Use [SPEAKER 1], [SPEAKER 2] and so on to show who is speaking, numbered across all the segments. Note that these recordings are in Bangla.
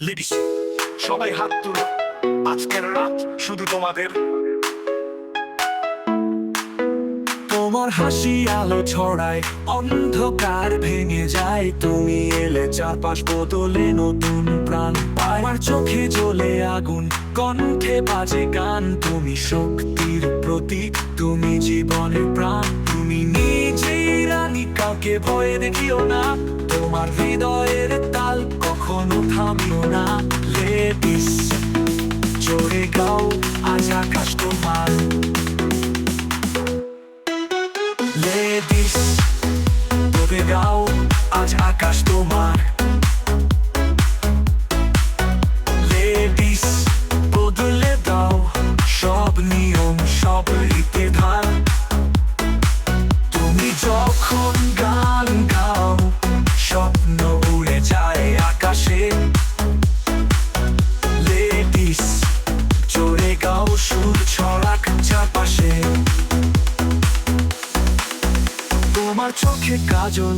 [SPEAKER 1] লিডিস, সবাই হাত তুলো, আজকের রাত শুধু তোমাদের।
[SPEAKER 2] তোমার হাসি আলো ছড়ায়, অন্ধকার ভেঙে যায়। তুমি এলে চারপাশ বদলে নতুন প্রাণ পায়। আমার চোখে জ্বলে আগুন, কণ্ঠে বাজে গান। তুমি শক্তির প্রতীক, তুমি জীবনের প্রাণ। তুমি নিজেই রানী, কাউকে ভয়ে দেখিও না। তোমার হৃদয়ের তাল কখনো থামিও না। লেডিস, জোরে গাও, আজ আকাশ তোমার। লেডিস, জোরে গাও, আজ আকাশ তোমার। লেডিস, বদলে দাও সব নিয়ম, সব রীতি ধার। তুমি যখন গান গাও, স্বপ্ন উড়ে যায় আকাশে। লেডিস, জোরে গাও, সুর ছড়াক চারপাশে। তোমার চোখে কাজল,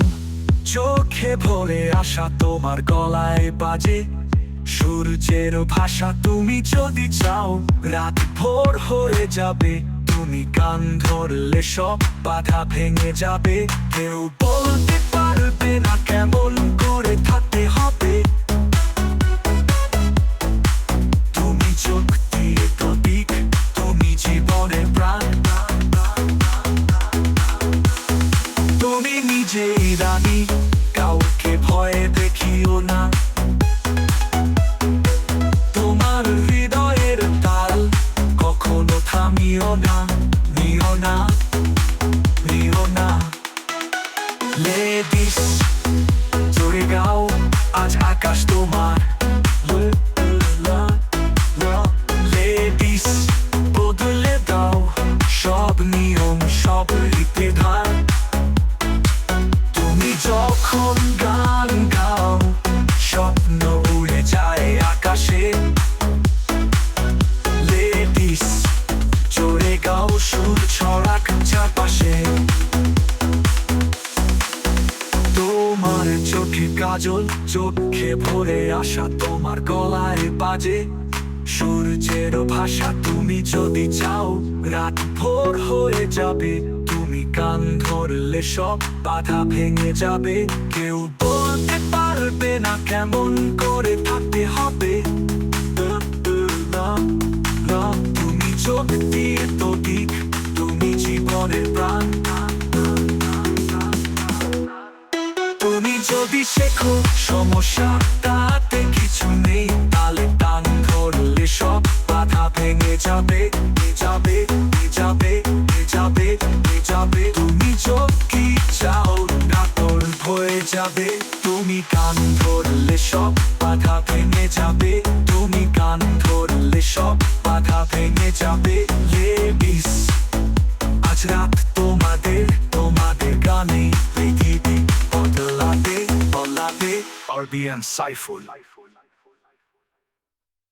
[SPEAKER 2] চোখে ভরে আসা। তোমার গলায় বাজে সূর্যের ভাষা। তুমি যদি চাও, রাত ভোর হয়ে যাবে। তুমি কান ধরলে সব বাধা ভেঙে যাবে। কেউ বলতে পারবে না কেমন করে থাকতে হবে। তুমি চোখ দিয়ে প্রতীক, তুমি জীবনের প্রাণ। তুমি নিজেই রানী, কাউকে ভয়ে দেখিও না। তোমার হৃদয়ের তাল কখনো থামিও না, নিও না, নিও না। লেডিস, জোরে গাও, আজ আকাশ তোমার। লেডিস, বদলে দাও সব নিয়ম, সব রীতি ধার। তুমি যখন গান গাও, স্বপ্ন উড়ে যায় আকাশে। লেডিস, জোরে গাও, সুর ছড়াক চারপাশে। তোমার চোখে কাজল, চোখে ভরে আসা। তোমার গলায় বাজে সূর্যের ভাষা। তুমি যদি চাও, রাত ভোর হয়ে যাবে। তুমি কান ধরলে সব বাধা ভেঙে যাবে। কেউ বলতে পারবে না কেমন করে থাকতে হবে। তুমি চোখ দিয়ে প্রতীক, তুমি জীবনের প্রাণ। তুমি যদি শেখো সমস্যা, তাতে কিছু নেই। তালে টান ধরলে সব বাধা ভেঙে যাবে, যাবে, যাবে, যাবে, যাবে। তুমি যদি চাও, ডাকর হয়ে যাবে। তুমি কান ধরলে সব বাধা ভেঙে যাবে। তুমি কান ধরলে সব বাধা ভেঙে যাবে। লেডিস, আজ রাত তোমাদের, তোমাদের গানে পৃথিবী বদলাবে, বদলাবে।
[SPEAKER 1] RBN Saiful.